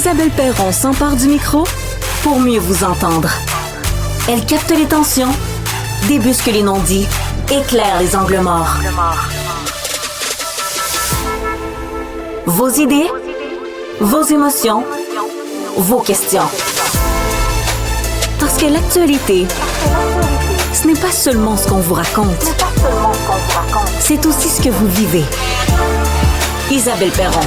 Isabelle Perron s'empare du micro pour mieux vous entendre. Elle capte les tensions, débusque les non-dits, éclaire les angles morts. Vos idées, vos émotions, vos questions. Parce que l'actualité, ce n'est pas seulement ce qu'on vous raconte. C'est aussi ce que vous vivez. Isabelle Perron.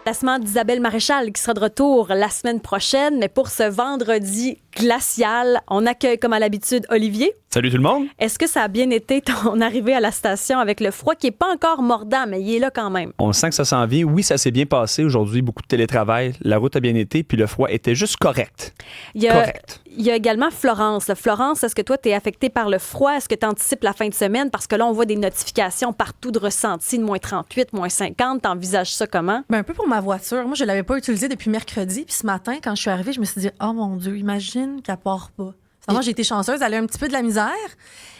Placement d'Isabelle Maréchal qui sera de retour la semaine prochaine. Mais pour ce vendredi glacial, on accueille comme à l'habitude Olivier. Salut tout le monde. Est-ce que ça a bien été ton arrivée à la station avec le froid qui n'est pas encore mordant, mais il est là quand même? On sent que ça s'en vient. Oui, ça s'est bien passé aujourd'hui. Beaucoup de télétravail. La route a bien été, puis le froid était juste correct. Il y a également Florence. Là. Florence, est-ce que toi, tu es affectée par le froid? Est-ce que tu anticipes la fin de semaine? Parce que là, on voit des notifications partout de ressenti de moins 38, moins 50. T'envisages ça comment? Un peu pour ma voiture. Moi, je l'avais pas utilisée depuis mercredi. Puis ce matin, quand je suis arrivée, je me suis dit, oh mon Dieu, imagine qu'elle part pas. Moi, j'ai été chanceuse, elle a un petit peu de la misère,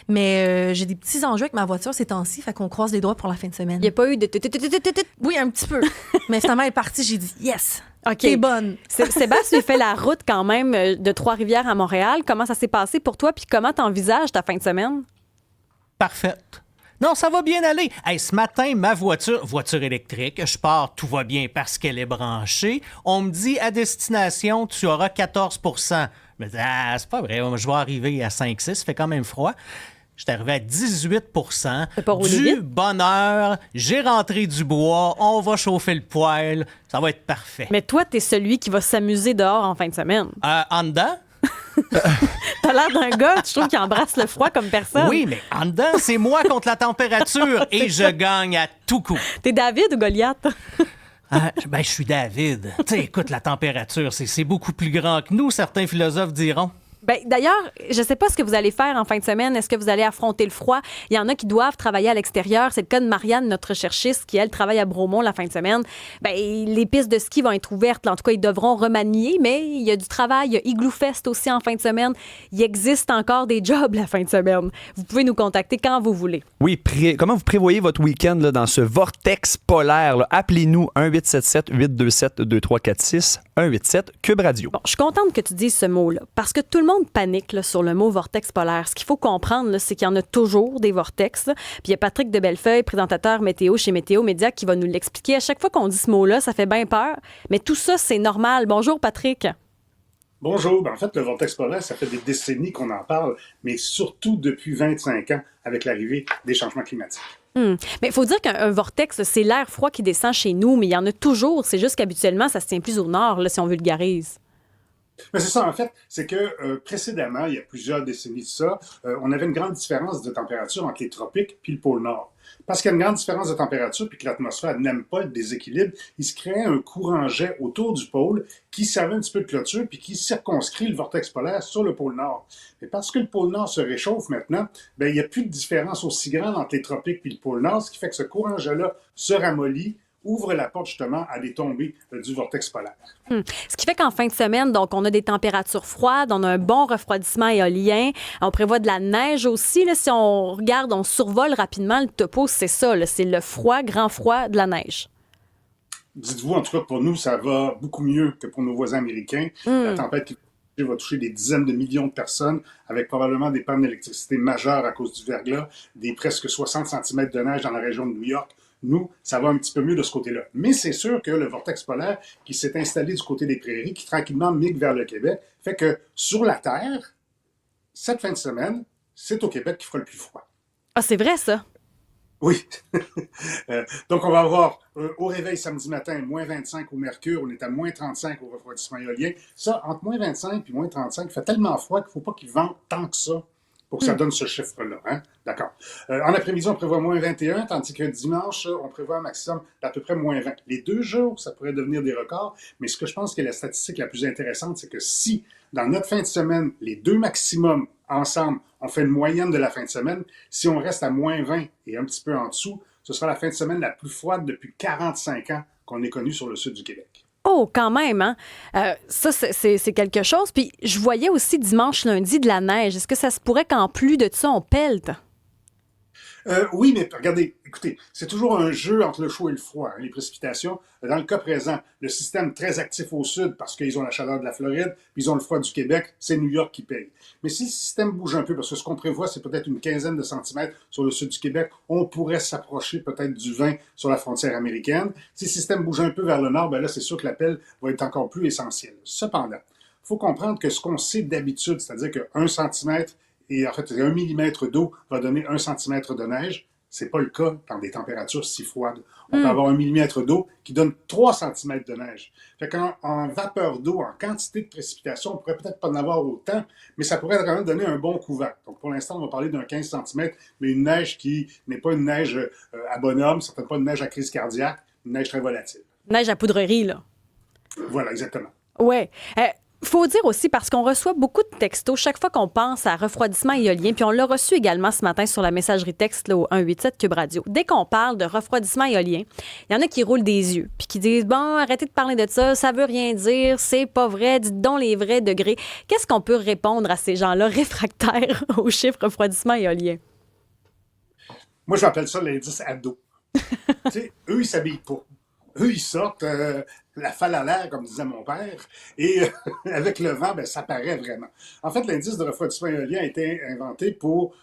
mais j'ai des petits enjeux avec ma voiture ces temps-ci, fait qu'on croise les doigts pour la fin de semaine. Il n'y a pas eu de... Oui, un petit peu. Mais finalement, elle est partie, j'ai dit yes, OK. T'es bonne. Sébastien, tu fait la route quand même de Trois-Rivières à Montréal. Comment ça s'est passé pour toi, puis comment t'envisages ta fin de semaine? Parfaite. Non, ça va bien aller. Hey, ce matin, ma voiture électrique, je pars, tout va bien parce qu'elle est branchée. On me dit, à destination, tu auras 14 Je me dis, c'est pas vrai, je vais arriver à 5-6, fait quand même froid. Je suis arrivé à 18 du bonheur, j'ai rentré du bois, on va chauffer le poêle, ça va être parfait. Mais toi, t'es celui qui va s'amuser dehors en fin de semaine. En dedans? T'as l'air d'un gars, je trouve, qui embrasse le froid comme personne. Oui, mais en dedans, c'est moi contre la température et je gagne à tout coup. T'es David ou Goliath? Je suis David. Tu sais, écoute, la température, c'est beaucoup plus grand que nous, certains philosophes diront. D'ailleurs, je ne sais pas ce que vous allez faire en fin de semaine. Est-ce que vous allez affronter le froid? Il y en a qui doivent travailler à l'extérieur. C'est le cas de Marianne, notre recherchiste, qui, elle, travaille à Bromont la fin de semaine. Les pistes de ski vont être ouvertes. En tout cas, ils devront remanier, mais il y a du travail. Il y a Igloo Fest aussi en fin de semaine. Il existe encore des jobs la fin de semaine. Vous pouvez nous contacter quand vous voulez. Oui, comment vous prévoyez votre week-end là, dans ce vortex polaire? Là? Appelez-nous 1-877-827-2346, 187-Cube Radio. Bon, je suis contente que tu dises ce mot-là, parce que tout le monde panique là, sur le mot vortex polaire. Ce qu'il faut comprendre, là, c'est qu'il y en a toujours des vortex. Là. Puis il y a Patrick de Bellefeuille, présentateur météo chez Météo Média, qui va nous l'expliquer. À chaque fois qu'on dit ce mot-là, ça fait bien peur. Mais tout ça, c'est normal. Bonjour, Patrick. Bonjour. En fait, le vortex polaire, ça fait des décennies qu'on en parle, mais surtout depuis 25 ans avec l'arrivée des changements climatiques. Mais il faut dire qu'un vortex, c'est l'air froid qui descend chez nous, mais il y en a toujours. C'est juste qu'habituellement, ça se tient plus au nord, là, si on vulgarise. Mais c'est ça, en fait, c'est que précédemment, il y a plusieurs décennies de ça, on avait une grande différence de température entre les tropiques puis le pôle Nord. Parce qu'il y a une grande différence de température puis que l'atmosphère n'aime pas le déséquilibre, il se créait un courant jet autour du pôle qui servait un petit peu de clôture puis qui circonscrit le vortex polaire sur le pôle Nord. Mais parce que le pôle Nord se réchauffe maintenant, il n'y a plus de différence aussi grande entre les tropiques puis le pôle Nord, ce qui fait que ce courant jet-là se ramollit, ouvre la porte justement à des tombées du vortex polaire. Ce qui fait qu'en fin de semaine, donc, on a des températures froides, on a un bon refroidissement éolien, on prévoit de la neige aussi. Là, si on regarde, on survole rapidement le topo, c'est ça, là, c'est le froid, grand froid, de la neige. Dites-vous, en tout cas, pour nous, ça va beaucoup mieux que pour nos voisins américains. La tempête qui va toucher des dizaines de millions de personnes, avec probablement des pannes d'électricité majeures à cause du verglas, des presque 60 cm de neige dans la région de New York. Nous, ça va un petit peu mieux de ce côté-là. Mais c'est sûr que le vortex polaire qui s'est installé du côté des prairies, qui tranquillement migre vers le Québec, fait que sur la Terre, cette fin de semaine, c'est au Québec qui fera le plus froid. Ah, c'est vrai, ça? Oui. Donc, on va avoir au réveil samedi matin, moins 25 au mercure. On est à moins 35 au refroidissement éolien. Ça, entre moins 25 et moins 35, il fait tellement froid qu'il ne faut pas qu'il vente tant que ça pour que ça donne ce chiffre-là. Hein? D'accord. En après-midi, on prévoit moins 21, tandis que dimanche, on prévoit un maximum d'à peu près moins 20. Les 2 jours, ça pourrait devenir des records, mais ce que je pense que la statistique la plus intéressante, c'est que si, dans notre fin de semaine, les 2 maximums ensemble, on fait une moyenne de la fin de semaine, si on reste à moins 20 et un petit peu en dessous, ce sera la fin de semaine la plus froide depuis 45 ans qu'on ait connue sur le sud du Québec. Oh, quand même, hein? Ça, c'est quelque chose. Puis, je voyais aussi dimanche, lundi de la neige. Est-ce que ça se pourrait qu'en plus de ça, on pelte? Oui, mais regardez, écoutez, c'est toujours un jeu entre le chaud et le froid, hein, les précipitations. Dans le cas présent, le système très actif au sud, parce qu'ils ont la chaleur de la Floride, puis ils ont le froid du Québec, c'est New York qui paye. Mais si le système bouge un peu, parce que ce qu'on prévoit, c'est peut-être une quinzaine de centimètres sur le sud du Québec, on pourrait s'approcher peut-être du 20 sur la frontière américaine. Si le système bouge un peu vers le nord, ben là, c'est sûr que l'appel va être encore plus essentiel. Cependant, il faut comprendre que ce qu'on sait d'habitude, c'est-à-dire qu'un centimètre et en fait, 1 millimètre d'eau va donner 1 centimètre de neige. C'est pas le cas dans des températures si froides. On peut avoir 1 millimètre d'eau qui donne 3 centimètres de neige. Fait qu'en vapeur d'eau, en quantité de précipitation, on pourrait peut-être pas en avoir autant, mais ça pourrait quand même donner un bon couvert. Donc, pour l'instant, on va parler d'un 15 centimètres, mais une neige qui n'est pas une neige à bonhomme, certainement pas une neige à crise cardiaque, une neige très volatile. Neige à poudrerie, là. Voilà, exactement. Ouais. Faut dire aussi, parce qu'on reçoit beaucoup de textos chaque fois qu'on pense à refroidissement éolien, puis on l'a reçu également ce matin sur la messagerie texte là, au 187 Cube Radio. Dès qu'on parle de refroidissement éolien, il y en a qui roulent des yeux, puis qui disent « Bon, arrêtez de parler de ça, ça veut rien dire, c'est pas vrai, dites donc les vrais degrés. » Qu'est-ce qu'on peut répondre à ces gens-là réfractaires au chiffre refroidissement éolien? Moi, j'appelle ça l'indice ado. Tu sais, eux, ils s'habillent pas. Eux, ils sortent la falle à l'air, comme disait mon père, et avec le vent, ben, ça paraît vraiment. En fait, l'indice de refroidissement éolien a été inventé pour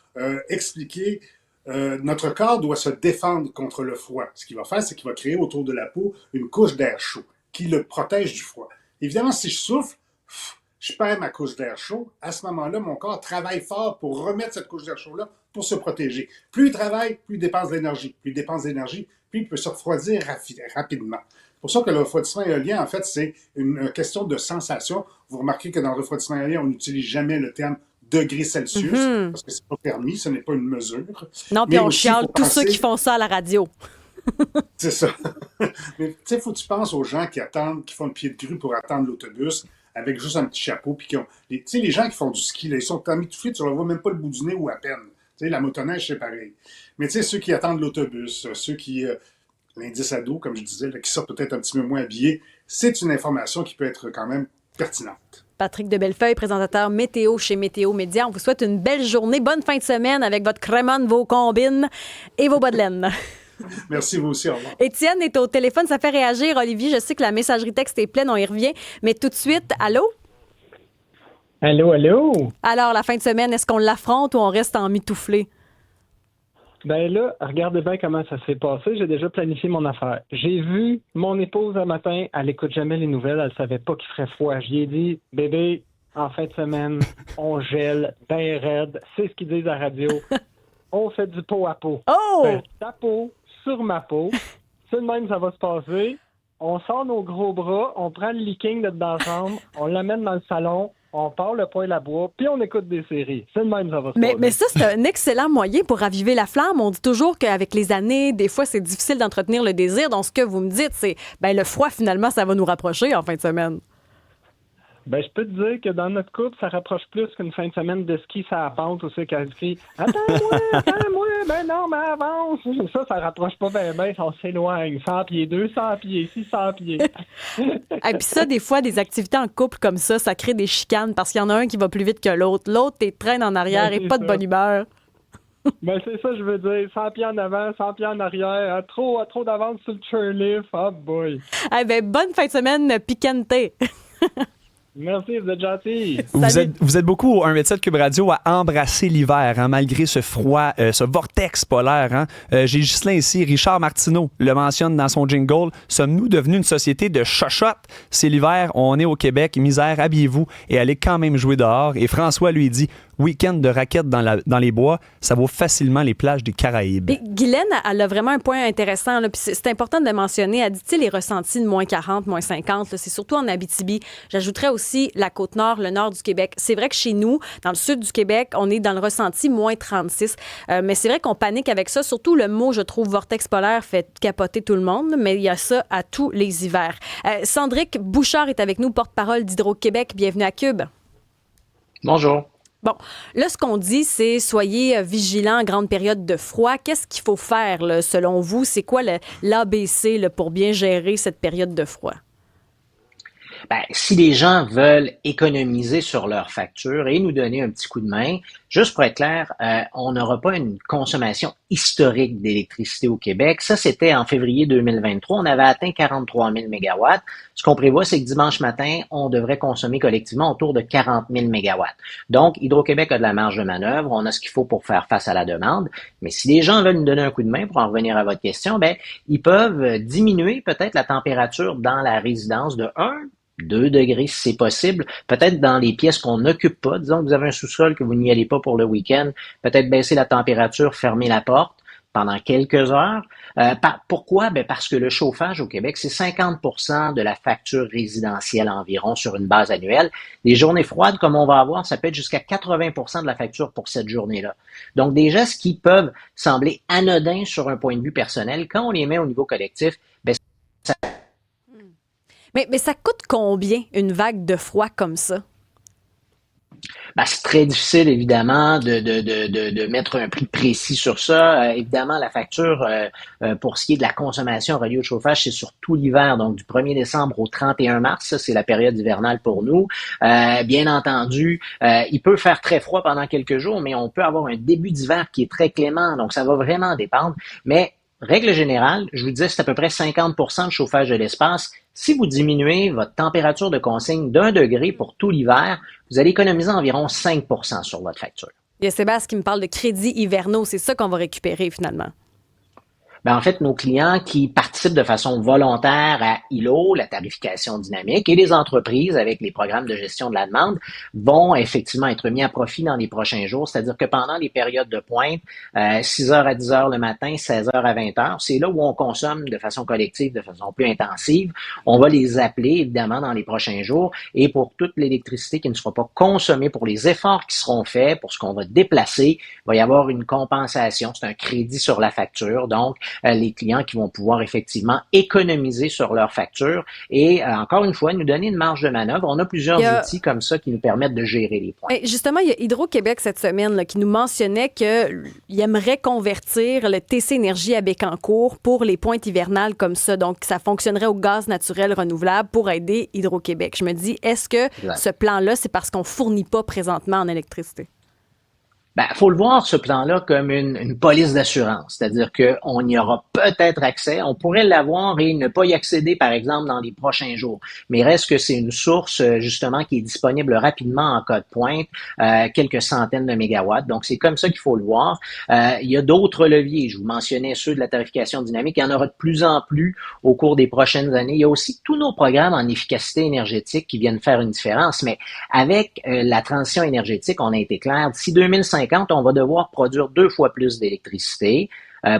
expliquer notre corps doit se défendre contre le froid. Ce qu'il va faire, c'est qu'il va créer autour de la peau une couche d'air chaud qui le protège du froid. Évidemment, si je souffle, je perds ma couche d'air chaud. À ce moment-là, mon corps travaille fort pour remettre cette couche d'air chaud-là pour se protéger. Plus il travaille, plus il dépense d'énergie. Plus il dépense d'énergie, plus il peut se refroidir rapidement. C'est pour ça que le refroidissement éolien, en fait, c'est une question de sensation. Vous remarquez que dans le refroidissement éolien, on n'utilise jamais le terme degrés Celsius, parce que c'est pas permis, ce n'est pas une mesure. Non, puis on chiale tous ceux qui font ça à la radio. C'est ça. Mais tu sais, il faut que tu penses aux gens qui attendent, qui font le pied de grue pour attendre l'autobus, avec juste un petit chapeau, puis qui ont... Tu sais, les gens qui font du ski, là, ils sont emmitouflés, tu ne vois même pas le bout du nez ou à peine. Tu sais, la motoneige, c'est pareil. Mais tu sais, ceux qui attendent l'autobus, ceux qui... l'indice ado, comme je disais, là, qui sortent peut-être un petit peu moins habillés, c'est une information qui peut être quand même pertinente. Patrick de Bellefeuille, présentateur météo chez Météo Média. On vous souhaite une belle journée, bonne fin de semaine avec votre crémone, vos combines et vos bas de laine. Merci, vous aussi. Au revoir. Étienne est au téléphone, ça fait réagir. Olivier, je sais que la messagerie texte est pleine, on y revient. Mais tout de suite, allô? Allô, allô? Alors, la fin de semaine, est-ce qu'on l'affronte ou on reste en mitouflé? Ben là, regardez bien comment ça s'est passé. J'ai déjà planifié mon affaire. J'ai vu mon épouse un matin, elle écoute jamais les nouvelles, elle savait pas qu'il ferait froid. J'y ai dit, bébé, en fin de semaine, on gèle ben raide. C'est ce qu'ils disent à la radio. On fait du pot à pot. Oh! Fait ta peau sur ma peau. C'est de même ça va se passer. On sort nos gros bras, on prend le leaking de dans la chambre, on l'amène dans le salon, on part le poêle à bois, puis on écoute des séries. C'est de même ça va se passer. Mais ça, c'est un excellent moyen pour raviver la flamme. On dit toujours qu'avec les années, des fois, c'est difficile d'entretenir le désir. Donc, ce que vous me dites, c'est le froid, finalement, ça va nous rapprocher en fin de semaine. Ben, je peux te dire que dans notre couple, ça rapproche plus qu'une fin de semaine de ski ça la pente ou c'est qu'elle crie « Attends-moi, ben non, mais avance! » Ça rapproche pas ben, on s'éloigne. 100 pieds, 200 pieds, 600 pieds. Et puis ça, des fois, des activités en couple comme ça crée des chicanes parce qu'il y en a un qui va plus vite que l'autre. L'autre, t'es traîne en arrière et pas de bonne humeur. Ben, c'est ça, je veux dire. 100 pieds en avant, 100 pieds en arrière. Trop d'avance sur le chairlift. Oh boy. Bonne fin de semaine, piquante. Merci, vous êtes gentils. Vous êtes beaucoup au 187 Cube Radio à embrasser l'hiver, hein, malgré ce froid, ce vortex polaire. Hein. J'ai Ghislain ici, Richard Martineau le mentionne dans son jingle. Sommes-nous devenus une société de chochottes? C'est l'hiver, on est au Québec, misère, habillez-vous et allez quand même jouer dehors. Et François lui dit, week-end de raquettes dans les bois, ça vaut facilement les plages des Caraïbes. Et Guylaine, elle a vraiment un point intéressant. Là, puis c'est important de le mentionner. Elle dit, tu sais, les ressentis de moins 40, moins 50, là, c'est surtout en Abitibi. J'ajouterais aussi la Côte-Nord, le nord du Québec. C'est vrai que chez nous, dans le sud du Québec, on est dans le ressenti moins 36. Mais c'est vrai qu'on panique avec ça. Surtout le mot, je trouve, vortex polaire fait capoter tout le monde. Mais il y a ça à tous les hivers. Cendric Bouchard est avec nous, porte-parole d'Hydro-Québec. Bienvenue à Cube. Bonjour. Bon, là, ce qu'on dit, c'est soyez vigilants en grande période de froid. Qu'est-ce qu'il faut faire, là, selon vous? C'est quoi l'ABC là, pour bien gérer cette période de froid? Ben, si les gens veulent économiser sur leur facture et nous donner un petit coup de main, Juste pour être clair, on n'aura pas une consommation historique d'électricité au Québec. Ça, c'était en février 2023. On avait atteint 43 000 mégawatts. Ce qu'on prévoit, c'est que dimanche matin, on devrait consommer collectivement autour de 40 000 mégawatts. Donc, Hydro-Québec a de la marge de manœuvre. On a ce qu'il faut pour faire face à la demande. Mais si les gens veulent nous donner un coup de main, pour en revenir à votre question, ils peuvent diminuer peut-être la température dans la résidence de 2 degrés si c'est possible, peut-être dans les pièces qu'on n'occupe pas, disons que vous avez un sous-sol que vous n'y allez pas pour le week-end, peut-être baisser la température, fermer la porte pendant quelques heures. Pourquoi? Parce que le chauffage au Québec, c'est 50% de la facture résidentielle environ sur une base annuelle. Les journées froides, comme on va avoir, ça peut être jusqu'à 80% de la facture pour cette journée-là. Donc, des gestes qui peuvent sembler anodins sur un point de vue personnel, quand on les met au niveau collectif, ça. Mais ça coûte combien une vague de froid comme ça? C'est très difficile, évidemment, de mettre un prix précis sur ça. Évidemment, la facture, pour ce qui est de la consommation reliée au chauffage, c'est sur tout l'hiver, donc du 1er décembre au 31 mars. Ça, c'est la période hivernale pour nous. Bien entendu, il peut faire très froid pendant quelques jours, mais on peut avoir un début d'hiver qui est très clément, donc ça va vraiment dépendre. Mais règle générale, je vous disais, c'est à peu près 50% de chauffage de l'espace. Si vous diminuez votre température de consigne d'1 degré pour tout l'hiver, vous allez économiser environ 5% sur votre facture. Il y a Sébastien qui me parle de crédits hivernaux. C'est ça qu'on va récupérer finalement. En fait, nos clients qui participent de façon volontaire à ILO, la tarification dynamique, et les entreprises avec les programmes de gestion de la demande vont effectivement être mis à profit dans les prochains jours. C'est-à-dire que pendant les périodes de pointe, 6h à 10h le matin, 16h à 20h, c'est là où on consomme de façon collective, de façon plus intensive. On va les appeler, évidemment, dans les prochains jours. Et pour toute l'électricité qui ne sera pas consommée, pour les efforts qui seront faits, pour ce qu'on va déplacer, il va y avoir une compensation. C'est un crédit sur la facture. Donc, les clients qui vont pouvoir effectivement économiser sur leur facture et encore une fois, nous donner une marge de manœuvre. On a plusieurs outils comme ça qui nous permettent de gérer les points. Justement, il y a Hydro-Québec cette semaine là, qui nous mentionnait qu'il aimerait convertir le TC Énergie à Bécancour pour les pointes hivernales comme ça. Donc, ça fonctionnerait au gaz naturel renouvelable pour aider Hydro-Québec. Je me dis, est-ce que ce plan-là, c'est parce qu'on ne fournit pas présentement en électricité? Faut le voir, ce plan-là, comme une police d'assurance. C'est-à-dire qu'on y aura peut-être accès. On pourrait l'avoir et ne pas y accéder, par exemple, dans les prochains jours. Mais reste que c'est une source, justement, qui est disponible rapidement en cas de pointe, quelques centaines de mégawatts. Donc, c'est comme ça qu'il faut le voir. Il y a d'autres leviers. Je vous mentionnais ceux de la tarification dynamique. Il y en aura de plus en plus au cours des prochaines années. Il y a aussi tous nos programmes en efficacité énergétique qui viennent faire une différence. Mais avec la transition énergétique, on a été clair. D'ici 2050, on va devoir produire 2 fois plus d'électricité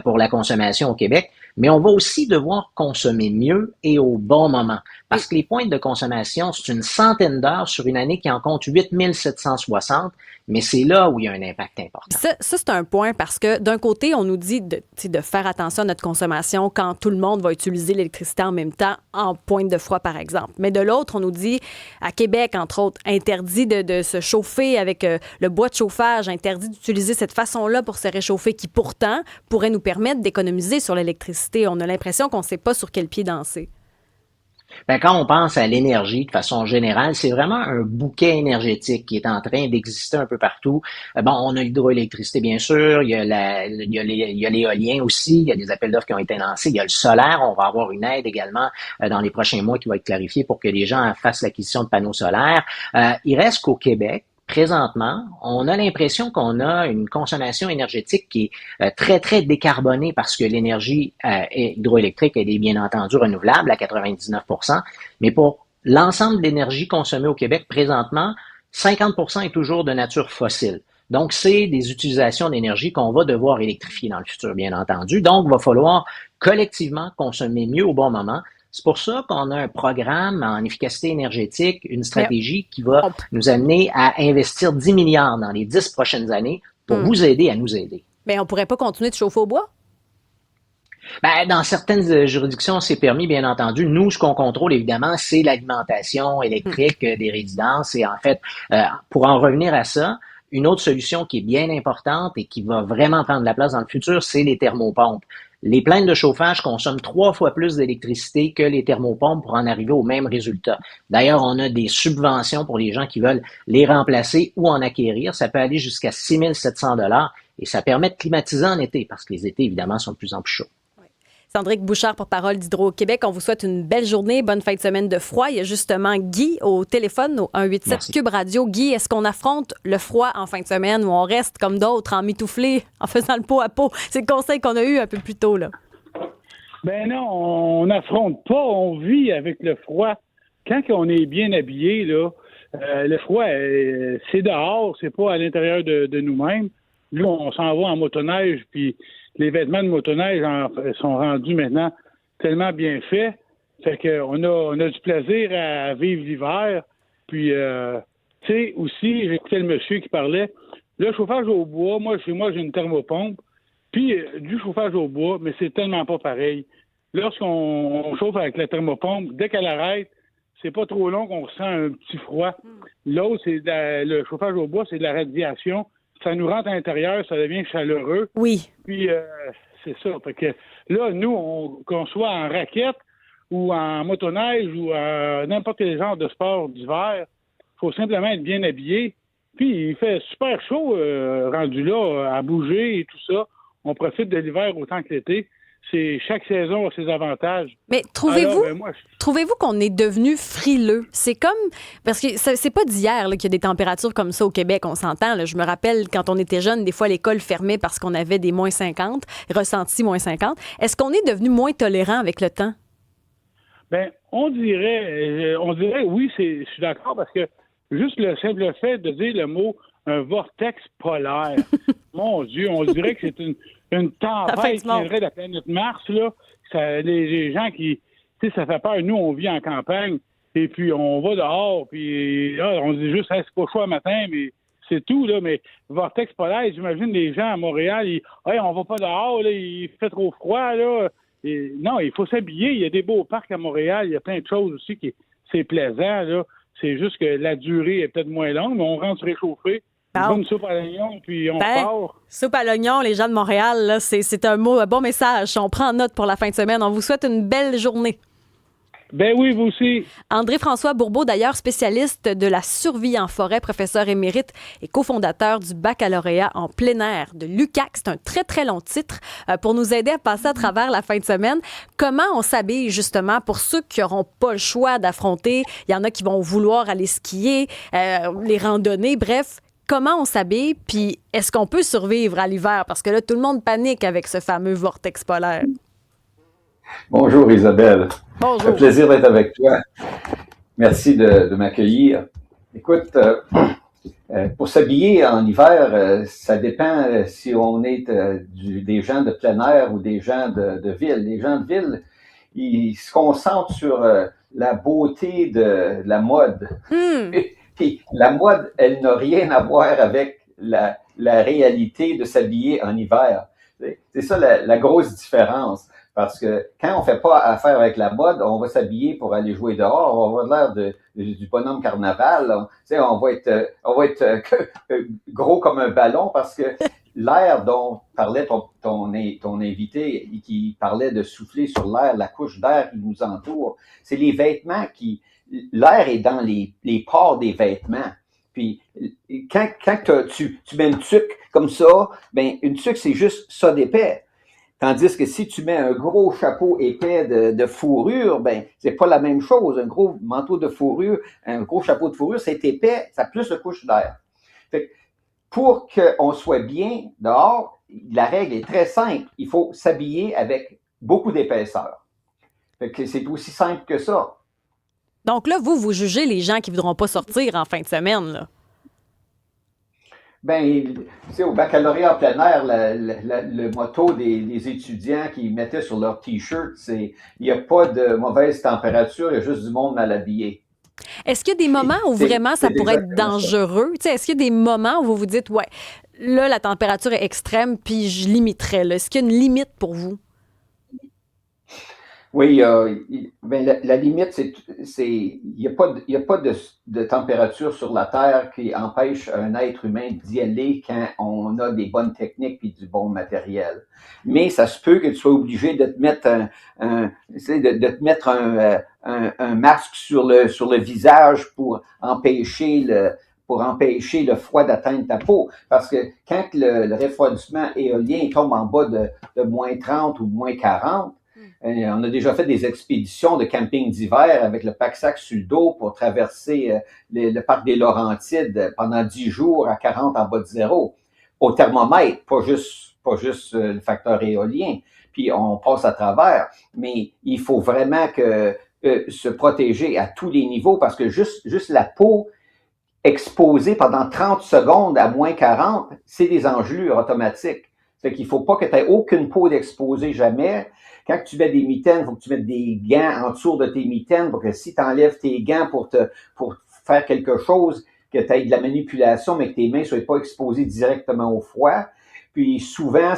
pour la consommation au Québec, mais on va aussi devoir consommer mieux et au bon moment. Parce que les pointes de consommation, c'est une centaine d'heures sur une année qui en compte 8 760, mais c'est là où il y a un impact important. Ça c'est un point parce que d'un côté, on nous dit de faire attention à notre consommation quand tout le monde va utiliser l'électricité en même temps en pointe de froid, par exemple. Mais de l'autre, on nous dit, à Québec, entre autres, interdit de se chauffer avec le bois de chauffage, interdit d'utiliser cette façon-là pour se réchauffer qui, pourtant, pourrait nous permettre d'économiser sur l'électricité. On a l'impression qu'on ne sait pas sur quel pied danser. Quand on pense à l'énergie de façon générale, c'est vraiment un bouquet énergétique qui est en train d'exister un peu partout. On a l'hydroélectricité, bien sûr, il y a l'éolien aussi, il y a des appels d'offres qui ont été lancés, il y a le solaire, on va avoir une aide également dans les prochains mois qui va être clarifiée pour que les gens fassent l'acquisition de panneaux solaires. Il reste qu'au Québec, présentement, on a l'impression qu'on a une consommation énergétique qui est très, très décarbonée parce que l'énergie hydroélectrique, elle est bien entendu renouvelable à 99%, mais pour l'ensemble de l'énergie consommée au Québec présentement, 50% est toujours de nature fossile. Donc, c'est des utilisations d'énergie qu'on va devoir électrifier dans le futur, bien entendu. Donc, il va falloir collectivement consommer mieux au bon moment. C'est pour ça qu'on a un programme en efficacité énergétique, une stratégie qui va nous amener à investir 10 milliards dans les 10 prochaines années pour vous aider à nous aider. Mais on ne pourrait pas continuer de chauffer au bois? Dans certaines juridictions, c'est permis, bien entendu. Nous, ce qu'on contrôle, évidemment, c'est l'alimentation électrique des résidences. Et en fait, pour en revenir à ça, une autre solution qui est bien importante et qui va vraiment prendre la place dans le futur, c'est les thermopompes. Les plaintes de chauffage consomment 3 fois plus d'électricité que les thermopompes pour en arriver au même résultat. D'ailleurs, on a des subventions pour les gens qui veulent les remplacer ou en acquérir. Ça peut aller jusqu'à 6 700 $ et ça permet de climatiser en été parce que les étés, évidemment, sont de plus en plus chauds. Sandrick Bouchard, porte-parole d'Hydro-Québec. On vous souhaite une belle journée, bonne fin de semaine de froid. Il y a justement Guy au téléphone, au 187 Cube Radio. Guy, est-ce qu'on affronte le froid en fin de semaine ou on reste comme d'autres, en mitouflé, en faisant le pot à pot? C'est le conseil qu'on a eu un peu plus tôt, là. Ben non, on n'affronte pas, on vit avec le froid. Quand on est bien habillé, là, le froid, c'est dehors, c'est pas à l'intérieur de nous-mêmes. Nous, on s'en va en motoneige, puis les vêtements de motoneige sont rendus maintenant tellement bien faits. Fait qu'on a du plaisir à vivre l'hiver. Puis, tu sais, aussi, j'écoutais le monsieur qui parlait, le chauffage au bois, moi, chez moi, j'ai une thermopompe, puis du chauffage au bois, mais c'est tellement pas pareil. Lorsqu'on chauffe avec la thermopompe, dès qu'elle arrête, c'est pas trop long qu'on ressent un petit froid. L'autre, c'est le chauffage au bois, c'est de la radiation. Ça nous rentre à l'intérieur, ça devient chaleureux. Oui. Puis, c'est ça. Fait que là, nous, qu'on soit en raquette ou en motoneige ou à n'importe quel genre de sport d'hiver, il faut simplement être bien habillé. Puis, il fait super chaud rendu là, à bouger et tout ça. On profite de l'hiver autant que l'été. Chaque saison a ses avantages. Mais trouvez-vous qu'on est devenu frileux? C'est comme... Parce que c'est pas d'hier là, qu'il y a des températures comme ça au Québec, on s'entend. Là. Je me rappelle, quand on était jeune, des fois, l'école fermait parce qu'on avait des moins 50, ressentis moins 50. Est-ce qu'on est devenu moins tolérant avec le temps? Bien, on dirait oui, je suis d'accord, parce que juste le simple fait de dire le mot un vortex polaire, mon Dieu, on dirait que c'est une tempête qui viendrait de la planète Mars, là. Les gens qui... Tu sais, ça fait peur. Nous, on vit en campagne, et puis on va dehors, puis là, on dit juste, hey, c'est pas chaud le matin, mais c'est tout, là. Mais vortex polaire, j'imagine les gens à Montréal, on va pas dehors, là, il fait trop froid, là. Et, non, il faut s'habiller. Il y a des beaux parcs à Montréal, il y a plein de choses aussi c'est plaisant, là. C'est juste que la durée est peut-être moins longue, mais on rentre réchauffé. Une soupe à l'oignon, puis on part. Soupe à l'oignon, les gens de Montréal, là, c'est un bon message. On prend note pour la fin de semaine. On vous souhaite une belle journée. Ben oui, vous aussi. André-François Bourbeau, d'ailleurs spécialiste de la survie en forêt, professeur émérite et cofondateur du baccalauréat en plein air de l'UQAC. C'est un très, très long titre pour nous aider à passer à travers la fin de semaine. Comment on s'habille, justement, pour ceux qui n'auront pas le choix d'affronter? Il y en a qui vont vouloir aller skier, les randonnées, bref. Comment on s'habille, puis est-ce qu'on peut survivre à l'hiver? Parce que là, tout le monde panique avec ce fameux vortex polaire. Bonjour Isabelle. Bonjour. C'est un plaisir d'être avec toi. Merci de m'accueillir. Écoute, pour s'habiller en hiver, ça dépend si on est des gens de plein air ou des gens de ville. Les gens de ville, ils se concentrent sur la beauté de la mode. Puis la mode, elle n'a rien à voir avec la réalité de s'habiller en hiver. C'est ça la grosse différence. Parce que quand on fait pas affaire avec la mode, on va s'habiller pour aller jouer dehors, on va avoir l'air du bonhomme carnaval. On va être gros comme un ballon, parce que l'air dont parlait ton invité, qui parlait de souffler sur l'air, la couche d'air qui nous entoure, c'est les vêtements l'air est dans les pores des vêtements. Puis, quand tu mets une tuque comme ça, ben, une tuque, c'est juste ça d'épais. Tandis que si tu mets un gros chapeau épais de fourrure, ben, c'est pas la même chose. Un gros manteau de fourrure, un gros chapeau de fourrure, c'est épais, ça a plus de couches d'air. Fait que pour qu'on soit bien dehors, la règle est très simple. Il faut s'habiller avec beaucoup d'épaisseur. Fait que c'est aussi simple que ça. Donc là, vous jugez les gens qui ne voudront pas sortir en fin de semaine, là? Ben, tu sais, au baccalauréat en plein air, le motto des étudiants qui mettaient sur leur T-shirt, c'est « il n'y a pas de mauvaise température, il y a juste du monde mal habillé ». Est-ce qu'il y a des moments où vraiment ça pourrait être dangereux? Tu sais, est-ce qu'il y a des moments où vous vous dites « ouais, là, la température est extrême, puis je limiterais ». Est-ce qu'il y a une limite pour vous? Oui, la limite, il n'y a pas de température sur la Terre qui empêche un être humain d'y aller quand on a des bonnes techniques et du bon matériel. Mais ça se peut que tu sois obligé de te mettre un masque sur le visage pour empêcher le froid d'atteindre ta peau. Parce que quand le refroidissement éolien tombe en bas de moins 30 ou moins 40, on a déjà fait des expéditions de camping d'hiver avec le pack-sac sur le dos pour traverser le parc des Laurentides pendant 10 jours à 40 en bas de zéro. Au thermomètre, pas juste le facteur éolien. Puis on passe à travers. Mais il faut vraiment se protéger à tous les niveaux parce que juste la peau exposée pendant 30 secondes à moins 40, c'est des engelures automatiques. Fait qu'il faut pas que tu aies aucune peau d'exposée jamais. Quand tu mets des mitaines, il faut que tu mettes des gants en dessous de tes mitaines pour que si tu enlèves tes gants pour faire quelque chose, que tu aies de la manipulation, mais que tes mains ne soient pas exposées directement au froid. Puis souvent,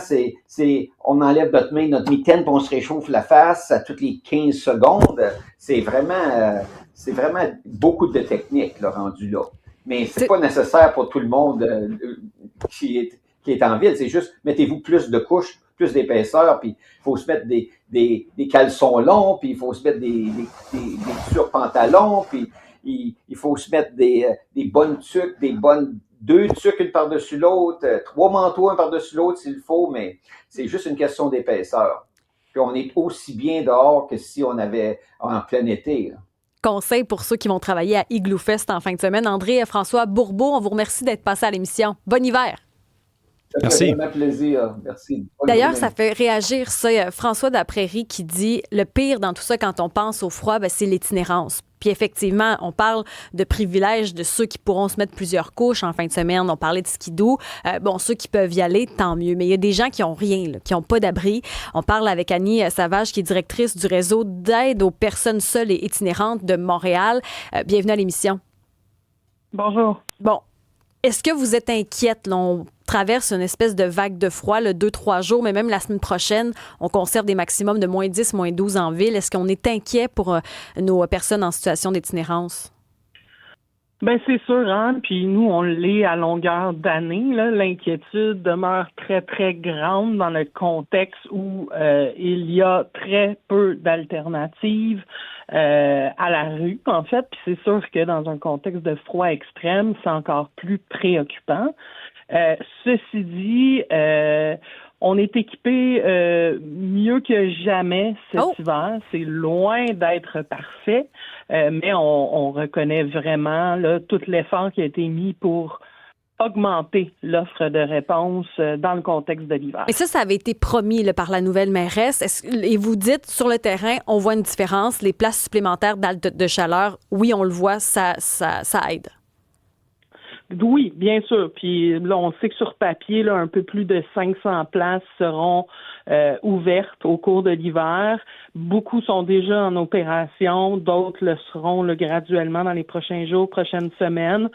on enlève notre mitaine, puis on se réchauffe la face à toutes les 15 secondes. C'est vraiment beaucoup de techniques là, rendu là. Mais c'est pas nécessaire pour tout le monde qui est en ville. C'est juste, mettez-vous plus de couches, plus d'épaisseur, puis il faut se mettre des caleçons longs, puis il faut se mettre des surpantalons, puis il faut se mettre des bonnes tuques, deux tuques une par-dessus l'autre, 3 manteaux un par-dessus l'autre s'il faut, mais c'est juste une question d'épaisseur. Puis on est aussi bien dehors que si on avait en plein été. Là. Conseil pour ceux qui vont travailler à Igloo Fest en fin de semaine. André et François Bourbeau, on vous remercie d'être passés à l'émission. Bon hiver! Ça fait vraiment plaisir. Merci. D'ailleurs, ça fait réagir ça. François Daprairie qui dit le pire dans tout ça quand on pense au froid, c'est l'itinérance. Puis effectivement, on parle de privilèges de ceux qui pourront se mettre plusieurs couches en fin de semaine. On parlait de skidoo. Ceux qui peuvent y aller, tant mieux. Mais il y a des gens qui n'ont rien, là, qui n'ont pas d'abri. On parle avec Annie Savage, qui est directrice du réseau d'aide aux personnes seules et itinérantes de Montréal. Bienvenue à l'émission. Bonjour. Bon, est-ce que vous êtes inquiète? Là, on traverse une espèce de vague de froid, 2-3 jours, mais même la semaine prochaine, on conserve des maximums de moins 10, moins 12 en ville. Est-ce qu'on est inquiet pour nos personnes en situation d'itinérance? Ben c'est sûr, hein. Puis nous, on l'est à longueur d'année. Là. L'inquiétude demeure très, très grande dans le contexte où il y a très peu d'alternatives à la rue, en fait. Puis c'est sûr que dans un contexte de froid extrême, c'est encore plus préoccupant. Ceci dit, on est équipé mieux que jamais cet hiver. C'est loin d'être parfait, mais on reconnaît vraiment là, tout l'effort qui a été mis pour augmenter l'offre de réponse dans le contexte de l'hiver. Et ça avait été promis là, par la nouvelle mairesse. Et vous dites, sur le terrain, on voit une différence. Les places supplémentaires de chaleur, oui, on le voit, ça aide. Oui, bien sûr. Puis là, on sait que sur papier, là, un peu plus de 500 places seront ouvertes au cours de l'hiver. Beaucoup sont déjà en opération, d'autres le seront là, graduellement dans les prochains jours, prochaines semaines.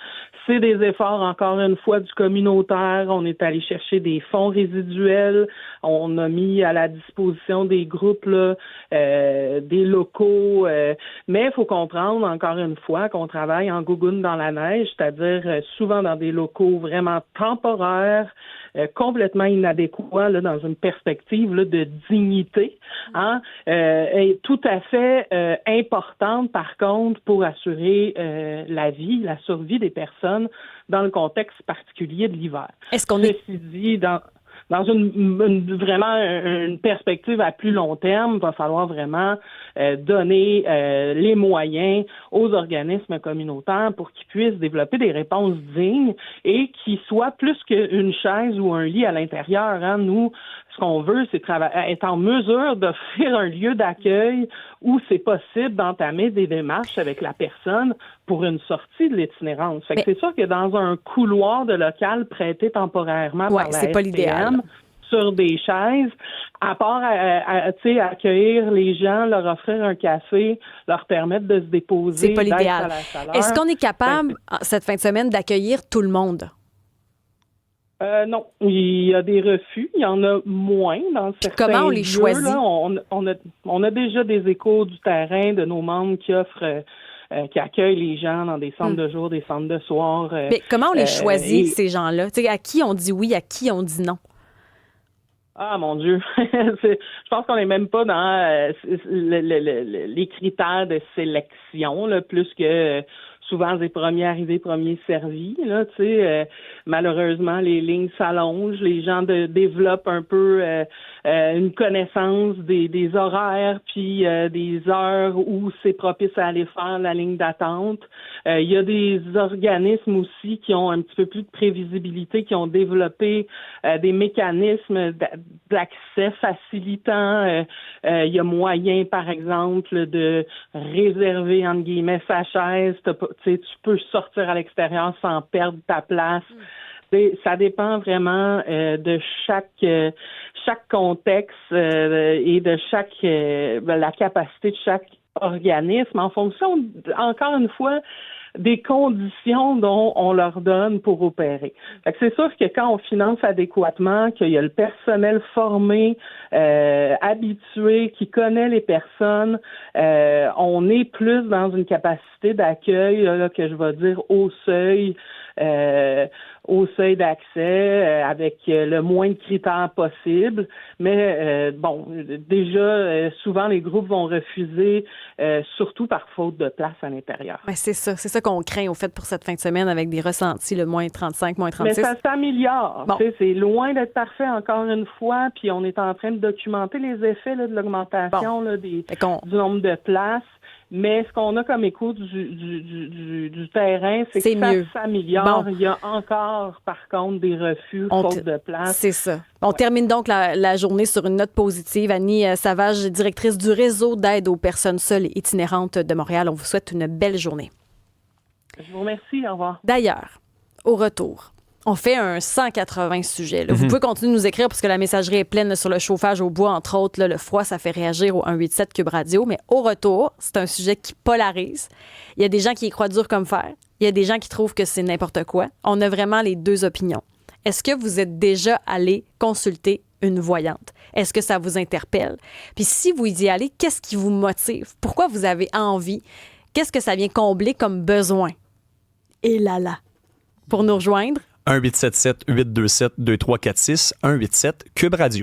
C'est des efforts, encore une fois, du communautaire. On est allé chercher des fonds résiduels. On a mis à la disposition des groupes, là, des locaux. Mais il faut comprendre, encore une fois, qu'on travaille en gougoune dans la neige, c'est-à-dire souvent dans des locaux vraiment temporaires, complètement inadéquats là, dans une perspective là, de dignité, hein, est tout à fait importante, par contre, pour assurer la vie, la survie des personnes dans le contexte particulier de l'hiver. Est-ce qu'on Ceci dit, dans vraiment une perspective à plus long terme, il va falloir vraiment donner les moyens aux organismes communautaires pour qu'ils puissent développer des réponses dignes et qui soient plus qu'une chaise ou un lit à l'intérieur. Hein. Nous, ce qu'on veut, c'est être en mesure d'offrir un lieu d'accueil où c'est possible d'entamer des démarches avec la personne pour une sortie de l'itinérance. Fait que c'est sûr que dans un couloir de local prêté temporairement par la c'est pas l'idéal. sur des chaises, à part accueillir les gens, leur offrir un café, leur permettre de se déposer. C'est pas l'idéal. Chaleur, est-ce qu'on est capable, cette fin de semaine, d'accueillir tout le monde? Non, il y a des refus. Il y en a moins dans certains Comment on les lieux, choisit? là. On a déjà des échos du terrain de nos membres qui offrent, qui accueillent les gens dans des centres de jour, des centres de soir. Mais comment on les choisit, et- ces gens-là? Tu sais, à qui on dit oui, à qui on dit non? Ah mon Dieu, je pense qu'on n'est même pas dans les critères de sélection, là, plus que souvent des premiers arrivés, premiers servis. Là, tu sais, malheureusement, les lignes s'allongent, les gens développent un peu une connaissance des horaires, puis des heures où c'est propice à aller faire la ligne d'attente. Il y a des organismes aussi qui ont un petit peu plus de prévisibilité, qui ont développé des mécanismes d'accès facilitant. Il y a moyen, par exemple, de réserver, entre guillemets, sa chaise. Tu peux sortir à l'extérieur sans perdre ta place. Ça dépend vraiment de chaque contexte et de la capacité de chaque organisme en fonction, encore une fois, des conditions dont on leur donne pour opérer. Fait que c'est sûr que quand on finance adéquatement, qu'il y a le personnel formé, habitué, qui connaît les personnes, on est plus dans une capacité d'accueil, là, que je vais dire au seuil d'accès, avec le moins de critères possible. Mais déjà, souvent les groupes vont refuser, surtout par faute de place à l'intérieur. Ben, c'est ça qu'on craint au fait pour cette fin de semaine avec des ressentis, le moins 35, moins 36. Mais ça s'améliore. Bon. Tu sais, c'est loin d'être parfait encore une fois, puis on est en train de documenter les effets là, de l'augmentation là, du nombre de places. Mais ce qu'on a comme écho du terrain, c'est que ça mieux. s'améliore. Bon. Il y a encore, par contre, des refus, faute de place. C'est ça. On termine donc la journée sur une note positive. Annie Savage, directrice du réseau d'aide aux personnes seules et itinérantes de Montréal. On vous souhaite une belle journée. Je vous remercie. Au revoir. D'ailleurs, au retour, on fait un 180 sujets. Là. Vous pouvez continuer de nous écrire parce que la messagerie est pleine sur le chauffage au bois, entre autres. Là, le froid, ça fait réagir au 187 Cube Radio. Mais au retour, c'est un sujet qui polarise. Il y a des gens qui y croient dur comme fer. Il y a des gens qui trouvent que c'est n'importe quoi. On a vraiment les deux opinions. Est-ce que vous êtes déjà allé consulter une voyante? Est-ce que ça vous interpelle? Puis si vous y allez, qu'est-ce qui vous motive? Pourquoi vous avez envie? Qu'est-ce que ça vient combler comme besoin? Et là. Pour nous rejoindre, 1-877-827-2346, 187 Cube Radio.